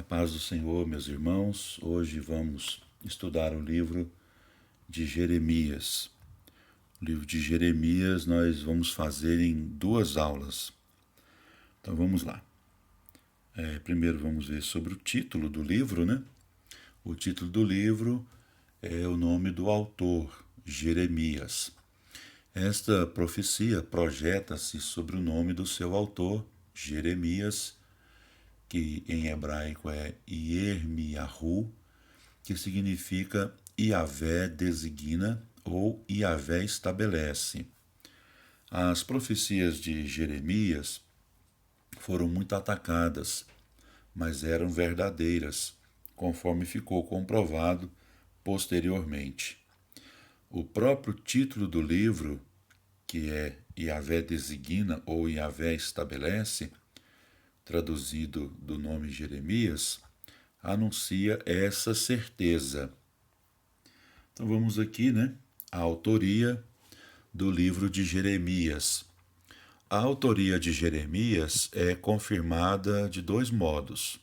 paz do Senhor, meus irmãos. Hoje vamos estudar o livro de Jeremias. O livro de Jeremias nós vamos fazer em 2 aulas. Então vamos lá. Primeiro vamos ver sobre o título do livro, né? O título do livro é o nome do autor, Jeremias. Esta profecia projeta-se sobre o nome do seu autor, Jeremias, que em hebraico é Yirmiyahu, que significa Yahvé designa ou Yahvé estabelece. As profecias de Jeremias foram muito atacadas, mas eram verdadeiras, conforme ficou comprovado posteriormente. O próprio título do livro, que é Yahvé designa ou Yahvé estabelece, traduzido do nome Jeremias, anuncia essa certeza. Então vamos aqui, né? A autoria do livro de Jeremias. A autoria de Jeremias é confirmada de 2 modos.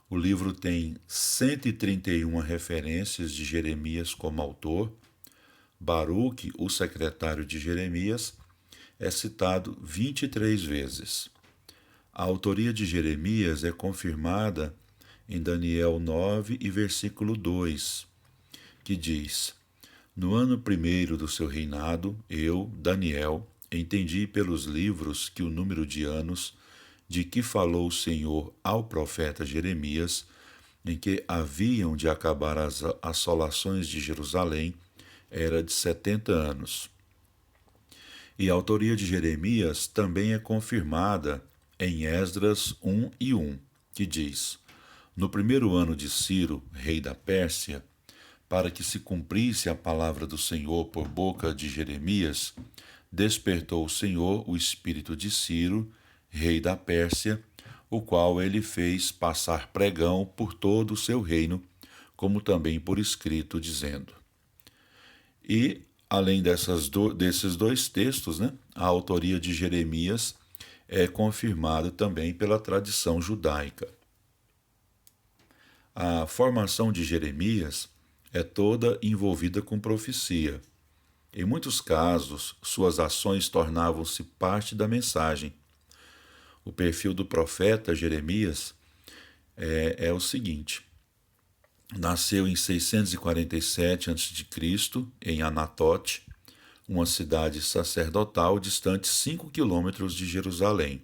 O livro tem 131 referências de Jeremias como autor. Baruque, o secretário de Jeremias, é citado 23 vezes. A autoria de Jeremias é confirmada em Daniel 9 e versículo 2, que diz: No ano primeiro do seu reinado, eu, Daniel, entendi pelos livros que o número de anos de que falou o Senhor ao profeta Jeremias, em que haviam de acabar as assolações de Jerusalém, era de 70 anos. E a autoria de Jeremias também é confirmada em Esdras 1 e 1, que diz: No primeiro ano de Ciro, rei da Pérsia, para que se cumprisse a palavra do Senhor por boca de Jeremias, despertou o Senhor o espírito de Ciro, rei da Pérsia, o qual ele fez passar pregão por todo o seu reino, como também por escrito, dizendo. E, além desses 2 textos, né, a autoria de Jeremias é confirmada também pela tradição judaica. A formação de Jeremias é toda envolvida com profecia. Em muitos casos, suas ações tornavam-se parte da mensagem. O perfil do profeta Jeremias é o seguinte: nasceu em 647 a.C., em Anatote, uma cidade sacerdotal distante 5 quilômetros de Jerusalém.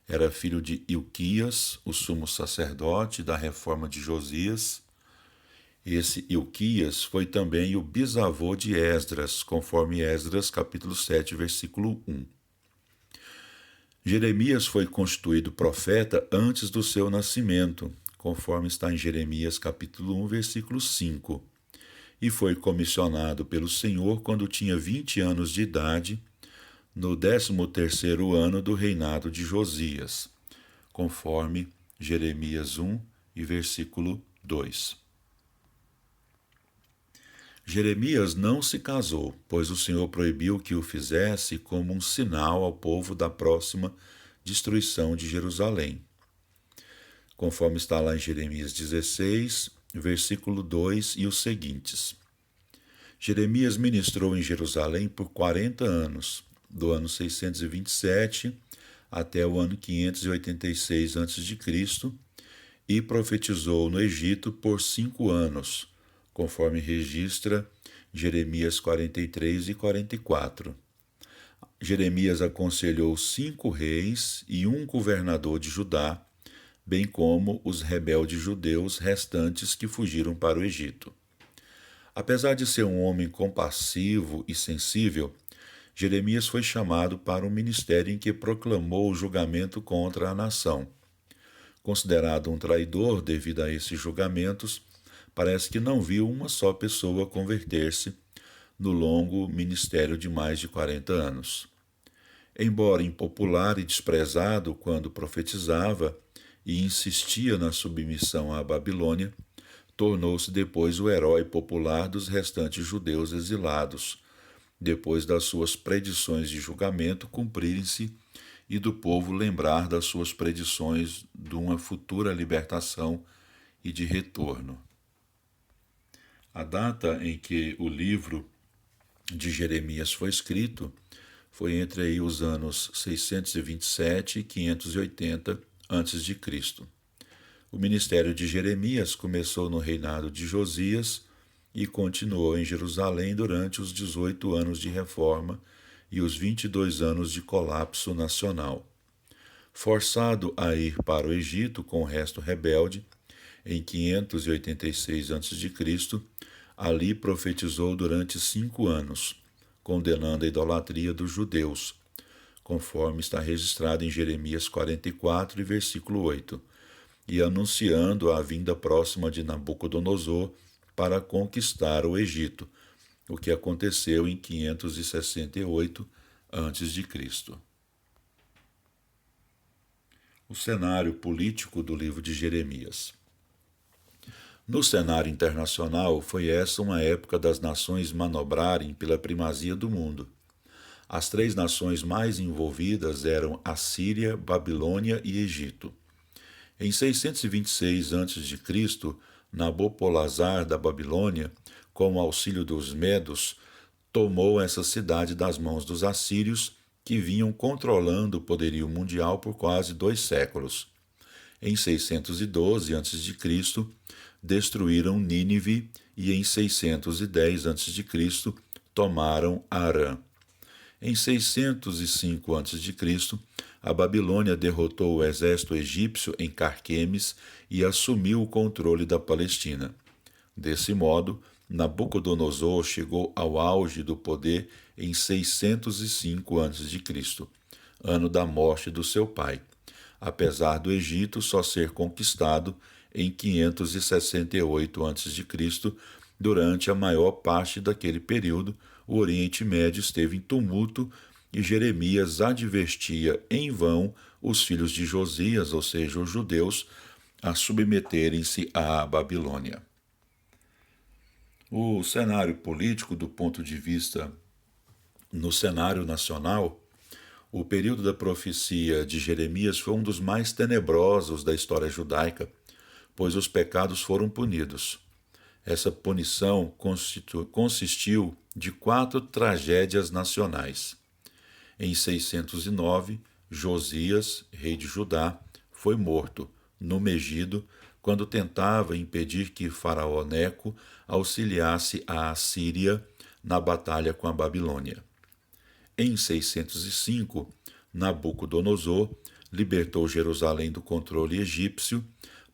Era filho de Ilquias, o sumo sacerdote da reforma de Josias. Esse Ilquias foi também o bisavô de Esdras, conforme Esdras capítulo 7, versículo 1. Jeremias foi constituído profeta antes do seu nascimento, conforme está em Jeremias capítulo 1, versículo 5. E foi comissionado pelo Senhor quando tinha 20 anos de idade, no 13º ano do reinado de Josias, conforme Jeremias 1 e versículo 2. Jeremias não se casou, pois o Senhor proibiu que o fizesse como um sinal ao povo da próxima destruição de Jerusalém, conforme está lá em Jeremias 16, versículo 2 e os seguintes. Jeremias ministrou em Jerusalém por 40 anos, do ano 627 até o ano 586 a.C., e profetizou no Egito por 5 anos, conforme registra Jeremias 43 e 44. Jeremias aconselhou 5 reis e 1 governador de Judá, bem como os rebeldes judeus restantes que fugiram para o Egito. Apesar de ser um homem compassivo e sensível, Jeremias foi chamado para um ministério em que proclamou o julgamento contra a nação. Considerado um traidor devido a esses julgamentos, parece que não viu uma só pessoa converter-se no longo ministério de mais de 40 anos. Embora impopular e desprezado quando profetizava e insistia na submissão à Babilônia, tornou-se depois o herói popular dos restantes judeus exilados, depois das suas predições de julgamento cumprirem-se e do povo lembrar das suas predições de uma futura libertação e de retorno. A data em que o livro de Jeremias foi escrito foi entre aí os anos 627 e 580 a.C. O ministério de Jeremias começou no reinado de Josias e continuou em Jerusalém durante os 18 anos de reforma e os 22 anos de colapso nacional. Forçado a ir para o Egito com o resto rebelde, em 586 a.C., ali profetizou durante 5 anos, condenando a idolatria dos judeus, conforme está registrado em Jeremias 44, versículo 8, e anunciando a vinda próxima de Nabucodonosor para conquistar o Egito, o que aconteceu em 568 a.C. O cenário político do livro de Jeremias. No cenário internacional, foi essa uma época das nações manobrarem pela primazia do mundo. As 3 nações mais envolvidas eram Assíria, Babilônia e Egito. Em 626 a.C., Nabopolassar da Babilônia, com o auxílio dos medos, tomou essa cidade das mãos dos assírios, que vinham controlando o poderio mundial por quase 2 séculos. Em 612 a.C., destruíram Nínive e em 610 a.C. tomaram Arã. Em 605 a.C., a Babilônia derrotou o exército egípcio em Carquemes e assumiu o controle da Palestina. Desse modo, Nabucodonosor chegou ao auge do poder em 605 a.C., ano da morte do seu pai, apesar do Egito só ser conquistado em 568 a.C., durante a maior parte daquele período, o Oriente Médio esteve em tumulto e Jeremias advertia em vão os filhos de Josias, ou seja, os judeus, a submeterem-se à Babilônia. O cenário político, do ponto de vista no cenário nacional, o período da profecia de Jeremias foi um dos mais tenebrosos da história judaica, pois os pecados foram punidos. Essa punição consistiu de 4 tragédias nacionais. Em 609, Josias, rei de Judá, foi morto no Megido quando tentava impedir que Faraó Neco auxiliasse a Assíria na batalha com a Babilônia. Em 605, Nabucodonosor libertou Jerusalém do controle egípcio,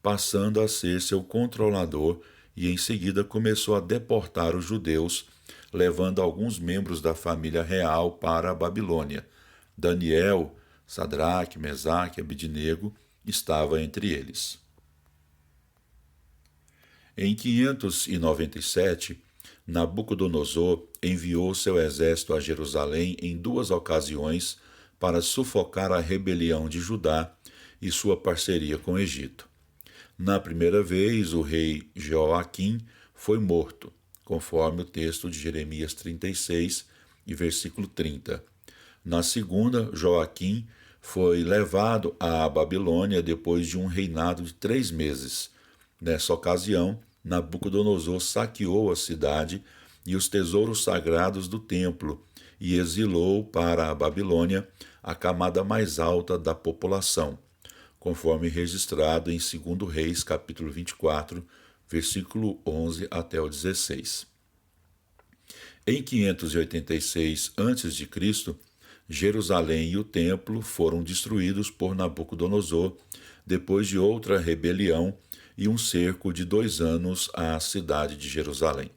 passando a ser seu controlador, e em seguida começou a deportar os judeus, levando alguns membros da família real para a Babilônia. Daniel, Sadraque, Mesaque e Abidnego estava entre eles. Em 597, Nabucodonosor enviou seu exército a Jerusalém em 2 ocasiões para sufocar a rebelião de Judá e sua parceria com o Egito. Na primeira vez, o rei Jeoaquim foi morto, conforme o texto de Jeremias 36 e versículo 30. Na segunda, Joaquim foi levado à Babilônia depois de um reinado de 3 meses. Nessa ocasião, Nabucodonosor saqueou a cidade e os tesouros sagrados do templo e exilou para a Babilônia a camada mais alta da população, conforme registrado em 2 Reis, capítulo 24, versículo 11 até o 16. Em 586 a.C., Jerusalém e o templo foram destruídos por Nabucodonosor depois de outra rebelião e um cerco de 2 anos à cidade de Jerusalém.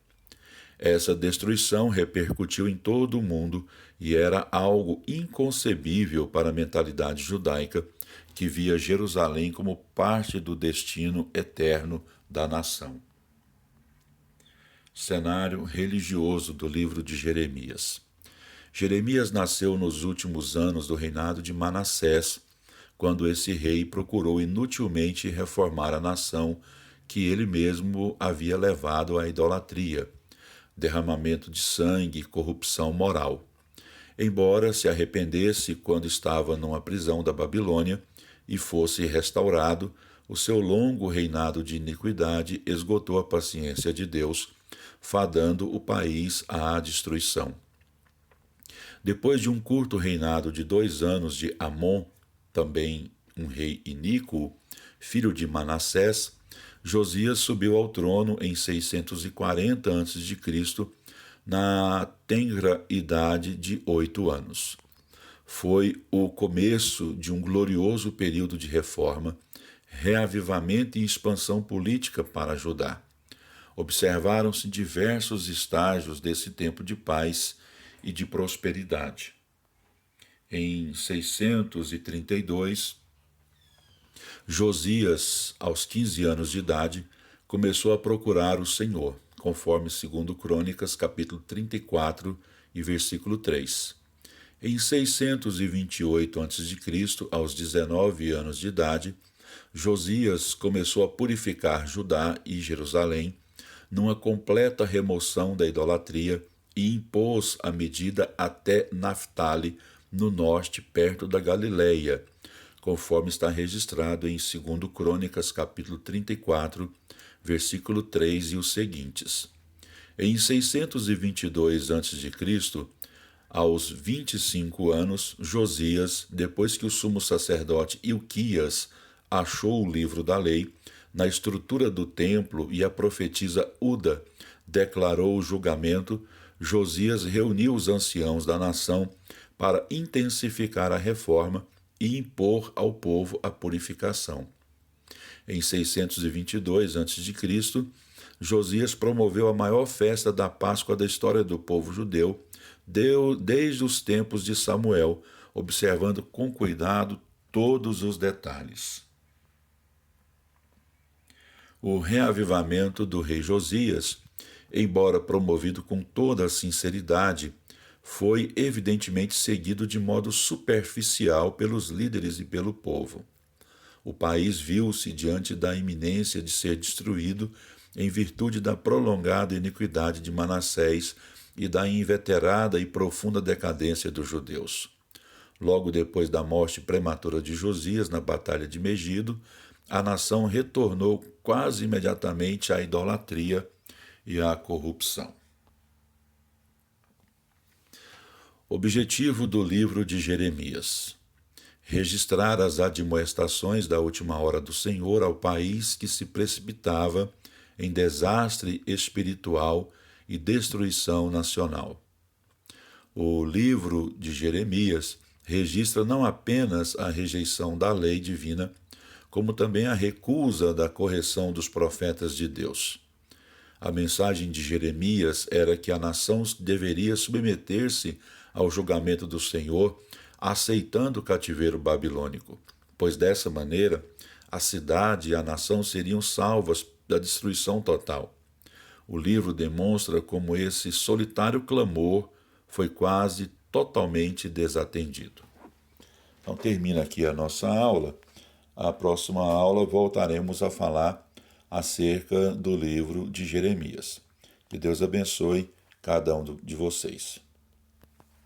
Essa destruição repercutiu em todo o mundo e era algo inconcebível para a mentalidade judaica, que via Jerusalém como parte do destino eterno da nação. Cenário religioso do livro de Jeremias. Jeremias nasceu nos últimos anos do reinado de Manassés, quando esse rei procurou inutilmente reformar a nação que ele mesmo havia levado à idolatria, derramamento de sangue e corrupção moral. embora se arrependesse quando estava numa prisão da Babilônia e fosse restaurado, o seu longo reinado de iniquidade esgotou a paciência de Deus, fadando o país à destruição. Depois de um curto reinado de 2 anos de Amon, também um rei iníquo, filho de Manassés, Josias subiu ao trono em 640 a.C., na tenra idade de 8 anos. Foi o começo de um glorioso período de reforma, reavivamento e expansão política para Judá. Observaram-se diversos estágios desse tempo de paz e de prosperidade. Em 632, Josias, aos 15 anos de idade, começou a procurar o Senhor, conforme 2 Crônicas, capítulo 34 e versículo 3. Em 628 a.C., aos 19 anos de idade, Josias começou a purificar Judá e Jerusalém numa completa remoção da idolatria e impôs a medida até Naftali, no norte, perto da Galileia, conforme está registrado em 2 Crônicas, capítulo 34, versículo 3 e os seguintes. Em 622 a.C., aos 25 anos, Josias, depois que o sumo sacerdote Ilquias achou o livro da lei, na estrutura do templo e a profetisa Uda declarou o julgamento, Josias reuniu os anciãos da nação para intensificar a reforma e impor ao povo a purificação. Em 622 a.C., Josias promoveu a maior festa da Páscoa da história do povo judeu, desde os tempos de Samuel, observando com cuidado todos os detalhes. O reavivamento do rei Josias, embora promovido com toda a sinceridade, foi evidentemente seguido de modo superficial pelos líderes e pelo povo. O país viu-se diante da iminência de ser destruído em virtude da prolongada iniquidade de Manassés e da inveterada e profunda decadência dos judeus. Logo depois da morte prematura de Josias na Batalha de Megido, a nação retornou quase imediatamente à idolatria e à corrupção. Objetivo do livro de Jeremias: registrar as admoestações da última hora do Senhor ao país que se precipitava em desastre espiritual e destruição nacional. O livro de Jeremias registra não apenas a rejeição da lei divina, como também a recusa da correção dos profetas de Deus. A mensagem de Jeremias era que a nação deveria submeter-se ao julgamento do Senhor, aceitando o cativeiro babilônico, pois dessa maneira a cidade e a nação seriam salvas da destruição total. O livro demonstra como esse solitário clamor foi quase totalmente desatendido. Então termina aqui a nossa aula. A próxima aula voltaremos a falar acerca do livro de Jeremias. Que Deus abençoe cada um de vocês.